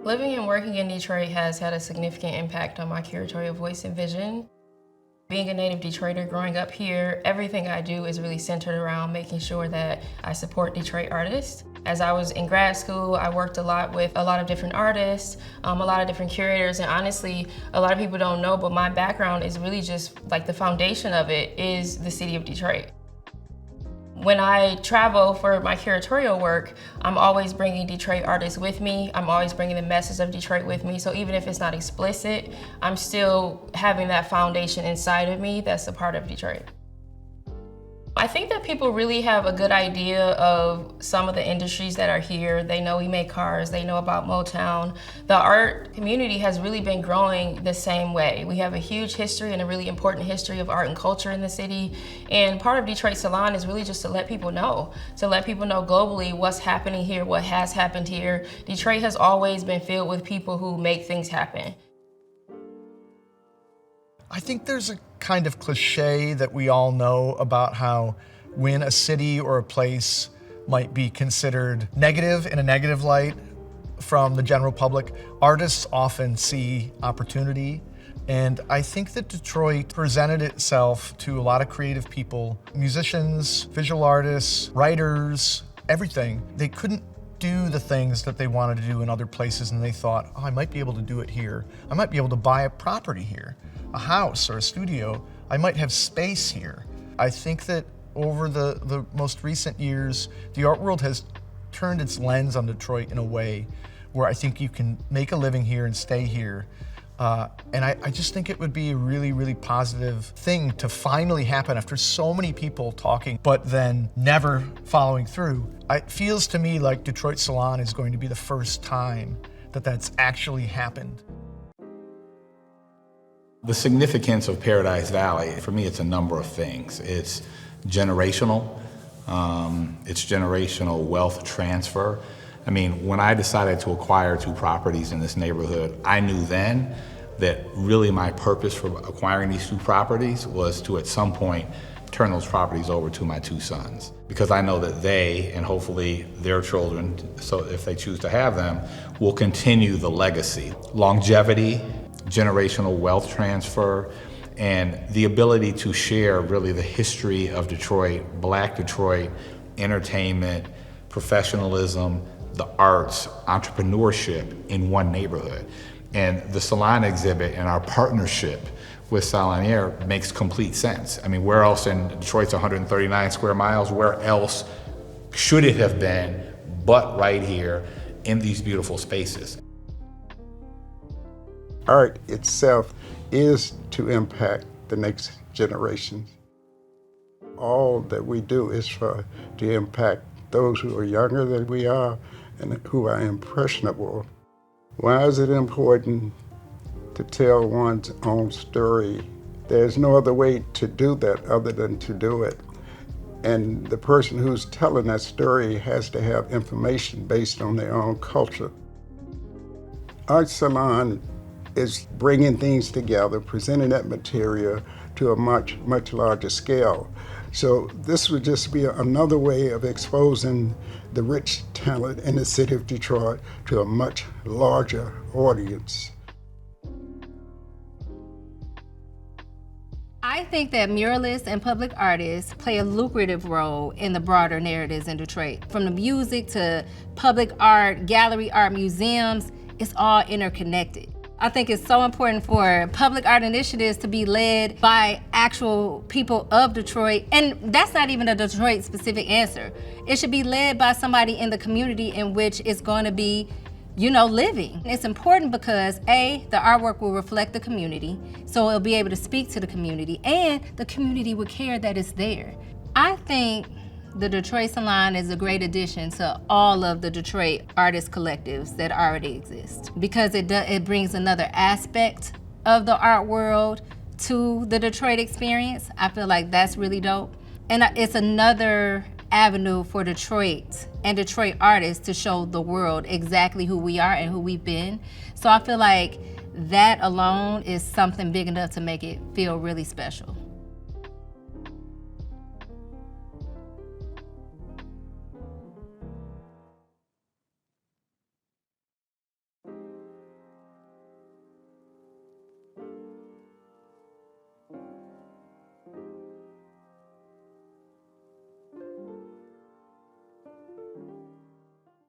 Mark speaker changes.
Speaker 1: Living and working in Detroit has had a significant impact on my curatorial voice and vision. Being a native Detroiter growing up here, everything I do is really centered around making sure that I support Detroit artists. As I was in grad school, I worked a lot with a lot of different artists, a lot of different curators, and honestly, a lot of people don't know, but my background is really just like the foundation of it is the city of Detroit. When I travel for my curatorial work, I'm always bringing Detroit artists with me. I'm always bringing the message of Detroit with me. So even if it's not explicit, I'm still having that foundation inside of me that's a part of Detroit. I think that people really have a good idea of some of the industries that are here. They know we make cars, they know about Motown. The art community has really been growing the same way. We have a huge history and a really important history of art and culture in the city. And part of Detroit Salon is really just to let people know globally what's happening here, what has happened here. Detroit has always been filled with people who make things happen.
Speaker 2: I think there's a kind of cliche that we all know about how when a city or a place might be considered negative in a negative light from the general public, artists often see opportunity. And I think that Detroit presented itself to a lot of creative people, musicians, visual artists, writers, everything. They couldn't do the things that they wanted to do in other places, and they thought, oh, I might be able to do it here. I might be able to buy a property here, a house or a studio. I might have space here. I think that over the most recent years, the art world has turned its lens on Detroit in a way where I think you can make a living here and stay here. And I just think it would be a really, really positive thing to finally happen after so many people talking, but then never following through. It feels to me like Detroit Salon is going to be the first time that that's actually happened.
Speaker 3: The significance of Paradise Valley, for me, it's a number of things. It's generational. It's generational wealth transfer. I mean, when I decided to acquire 2 properties in this neighborhood, I knew then that really my purpose for acquiring these 2 properties was to, at some point, turn those properties over to my 2 sons. Because I know that they, and hopefully their children, so if they choose to have them, will continue the legacy. Longevity, generational wealth transfer, and the ability to share really the history of Detroit, Black Detroit, entertainment, professionalism, the arts, entrepreneurship in one neighborhood. And the Salon exhibit and our partnership with Salonier makes complete sense. I mean, where else in Detroit's 139 square miles, where else should it have been but right here in these beautiful spaces?
Speaker 4: Art itself is to impact the next generation. All that we do is to impact those who are younger than we are and who are impressionable. Why is it important to tell one's own story? There's no other way to do that other than to do it. And the person who's telling that story has to have information based on their own culture. Art Salon is bringing things together, presenting that material to a much, much larger scale. So this would just be another way of exposing the rich talent in the city of Detroit to a much larger audience.
Speaker 5: I think that muralists and public artists play a lucrative role in the broader narratives in Detroit. From the music to public art, gallery art, museums, it's all interconnected. I think it's so important for public art initiatives to be led by actual people of Detroit, and that's not even a Detroit-specific answer. It should be led by somebody in the community in which it's going to be, living. It's important because A, the artwork will reflect the community, so it'll be able to speak to the community, and the community will care that it's there. I think the Detroit Salon is a great addition to all of the Detroit artist collectives that already exist because it brings another aspect of the art world to the Detroit experience. I feel like that's really dope. And it's another avenue for Detroit and Detroit artists to show the world exactly who we are and who we've been. So I feel like that alone is something big enough to make it feel really special.